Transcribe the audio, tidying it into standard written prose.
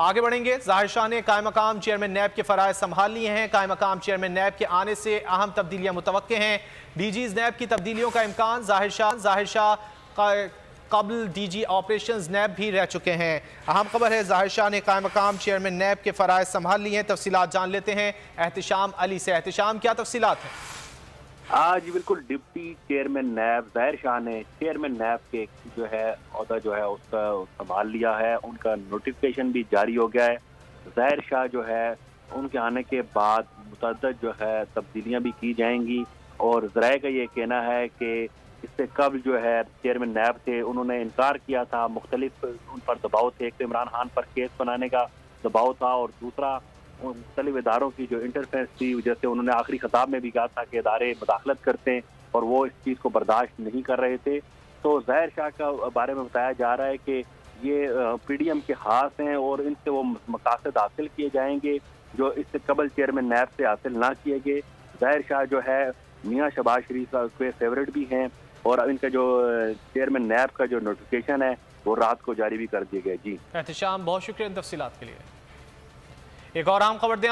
आगे बढ़ेंगे। जाहिर शाह ने कायम मकाम चेयरमैन नैब के फराइज संभाल लिए हैं। कायम मकाम चेयरमैन नैब के आने से अहम तब्दीलियां मुतवक्के हैं। डीजीज नैब की तब्दीलियों का इम्कान। जाहिर शाह कबल डीजी ऑपरेशंस नैब भी रह चुके हैं। अहम खबर है, जाहिर शाह ने कायम मकाम चेयरमैन नैब के फराइज संभाल लिए हैं। तफसीलात जान लेते हैं एहतिशाम अली से। एहतिशाम, क्या तफसीलात है? आज बिल्कुल डिप्टी चेयरमैन नैब जाहिर शाह ने चेयरमैन नैब के जो है ओहदा जो है उसका संभाल लिया है। उनका नोटिफिकेशन भी जारी हो गया है। जाहिर शाह जो है उनके आने के बाद मुतअद्दिद जो है तब्दीलियां भी की जाएंगी और ज़राए का ये कहना है कि इससे कब जो है चेयरमैन नैब थे उन्होंने इनकार किया था। मुख्तलिफ उन पर दबाव थे, एक तो इमरान खान पर केस बनाने का दबाव था और दूसरा मुख्तलिफ इदारों की जो इंटरफेरेंस थी, जैसे उन्होंने आखिरी खिताब में भी कहा था कि इदारे मुदाखलत करते हैं और वो इस चीज़ को बर्दाश्त नहीं कर रहे थे। तो जाहिर शाह का बारे में बताया जा रहा है कि ये पीडीएम के खास हैं और इनसे वो मकासद हासिल किए जाएंगे जो इससे कबल चेयरमैन नैब से हासिल ना किए गए। जाहिर शाह जो है मियाँ शहबाज शरीफ के फेवरेट भी हैं और इनका जो चेयरमैन नैब का जो नोटिफिकेशन है वो रात को जारी भी कर दिए गए। जी एहतिशाम, बहुत शुक्रिया इन तफसीलात के लिए। एक और अहम खबर दें